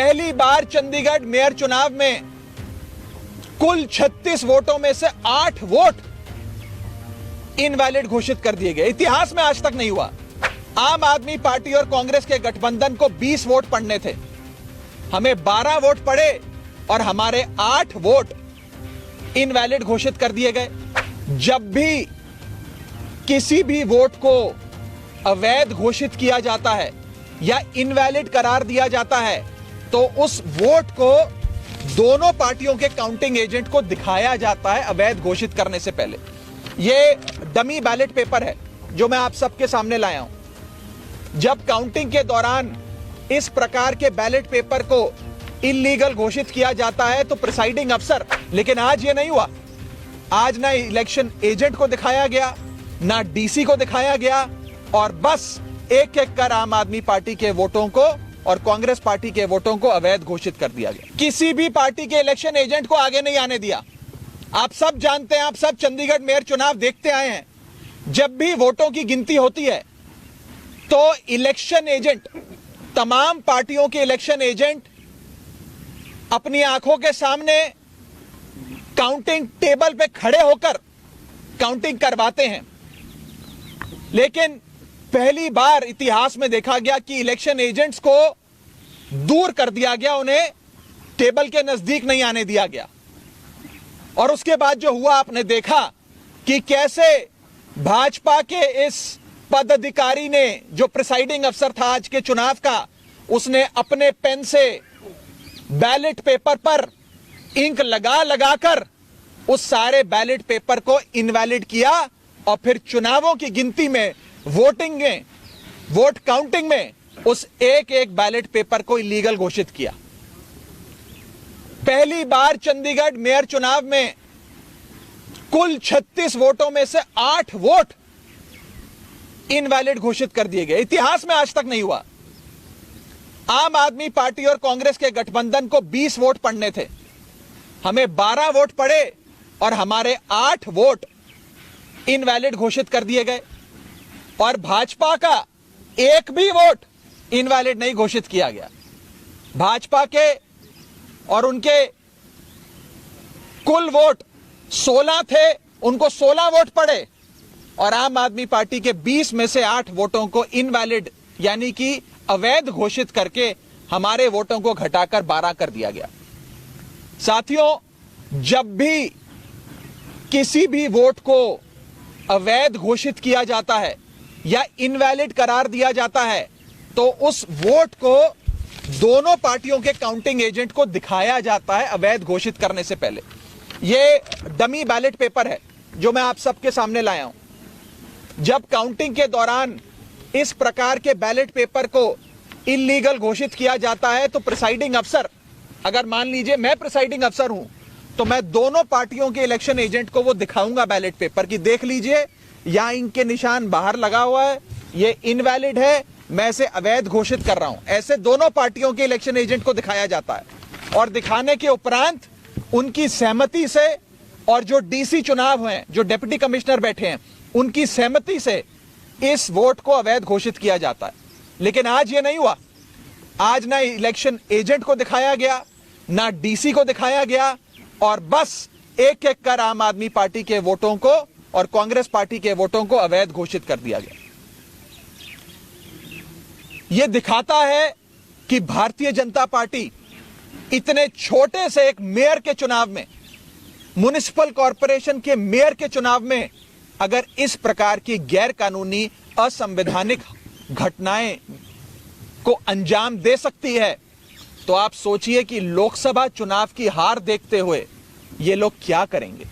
पहली बार चंडीगढ़ मेयर चुनाव में कुल 36 वोटों में से 8 वोट इनवैलिड घोषित कर दिए गए। इतिहास में आज तक नहीं हुआ। आम आदमी पार्टी और कांग्रेस के गठबंधन को 20 वोट पड़ने थे, हमें 12 वोट पड़े और हमारे 8 वोट इनवैलिड घोषित कर दिए गए। जब भी किसी भी वोट को अवैध घोषित किया जाता है या इनवैलिड करार दिया जाता है तो उस वोट को दोनों पार्टियों के काउंटिंग एजेंट को दिखाया जाता है अवैध घोषित करने से पहले। यह डमी बैलेट पेपर है जो मैं आप सबके सामने लाया हूं। जब काउंटिंग के दौरान इस प्रकार के बैलेट पेपर को इल्लीगल घोषित किया जाता है तो प्रिसाइडिंग अफसर, लेकिन आज यह नहीं हुआ। आज ना इलेक्शन एजेंट को दिखाया गया, ना डीसी को दिखाया गया और बस एक एक कर आम आदमी पार्टी के वोटों को और कांग्रेस पार्टी के वोटों को अवैध घोषित कर दिया गया। किसी भी पार्टी के इलेक्शन एजेंट को आगे नहीं आने दिया। आप सब जानते हैं, आप सब चंडीगढ़ मेयर चुनाव देखते आए हैं। जब भी वोटों की गिनती होती है तो इलेक्शन एजेंट, तमाम पार्टियों के इलेक्शन एजेंट अपनी आंखों के सामने काउंटिंग टेबल पे खड़े होकर काउंटिंग करवाते हैं। लेकिन पहली बार इतिहास में देखा गया कि इलेक्शन एजेंट्स को दूर कर दिया गया, उन्हें टेबल के नजदीक नहीं आने दिया गया। और उसके बाद जो हुआ आपने देखा कि कैसे भाजपा के इस पदाधिकारी ने, जो प्रिसाइडिंग अफसर था आज के चुनाव का, उसने अपने पेन से बैलेट पेपर पर इंक लगा लगाकर उस सारे बैलेट पेपर को इनवैलिड किया और फिर चुनावों की गिनती में, वोटिंग में, वोट काउंटिंग में उस एक एक बैलेट पेपर को इलीगल घोषित किया। पहली बार चंडीगढ़ मेयर चुनाव में कुल 36 वोटों में से 8 वोट इनवैलिड घोषित कर दिए गए। इतिहास में आज तक नहीं हुआ। आम आदमी पार्टी और कांग्रेस के गठबंधन को 20 वोट पड़ने थे, हमें 12 वोट पड़े और हमारे 8 वोट इनवैलिड घोषित कर दिए गए और भाजपा का एक भी वोट इनवैलिड नहीं घोषित किया गया। भाजपा के और उनके कुल वोट 16 थे, उनको 16 वोट पड़े और आम आदमी पार्टी के 20 में से 8 वोटों को इनवैलिड यानी कि अवैध घोषित करके हमारे वोटों को घटाकर 12 कर दिया गया। साथियों, जब भी किसी भी वोट को अवैध घोषित किया जाता है या इनवैलिड करार दिया जाता है तो उस वोट को दोनों पार्टियों के काउंटिंग एजेंट को दिखाया जाता है अवैध घोषित करने से पहले। यह डमी बैलेट पेपर है जो मैं आप सबके सामने लाया हूं। जब काउंटिंग के दौरान इस प्रकार के बैलेट पेपर को इल्लीगल घोषित किया जाता है तो प्रिसाइडिंग अफसर, अगर मान लीजिए मैं प्रिसाइडिंग अफसर हूं तो मैं दोनों पार्टियों के इलेक्शन एजेंट को वो दिखाऊंगा बैलेट पेपर की, देख लीजिए यहां इनके निशान बाहर लगा हुआ है, ये इनवैलिड है, मैं इसे अवैध घोषित कर रहा हूं। ऐसे दोनों पार्टियों के इलेक्शन एजेंट को दिखाया जाता है और दिखाने के उपरांत उनकी सहमति से और जो डीसी चुनाव हैं, जो डिप्टी कमिश्नर बैठे हैं, उनकी सहमति से इस वोट को अवैध घोषित किया जाता है। लेकिन आज यह नहीं हुआ। आज ना इलेक्शन एजेंट को दिखाया गया, ना डीसी को दिखाया गया और बस एक एक कर आम आदमी पार्टी के वोटों को और कांग्रेस पार्टी के वोटों को अवैध घोषित कर दिया गया। यह दिखाता है कि भारतीय जनता पार्टी इतने छोटे से एक मेयर के चुनाव में, म्युनिसिपल कॉरपोरेशन के मेयर के चुनाव में अगर इस प्रकार की गैर कानूनी असंवैधानिक घटनाएं को अंजाम दे सकती है तो आप सोचिए कि लोकसभा चुनाव की हार देखते हुए ये लोग क्या करेंगे।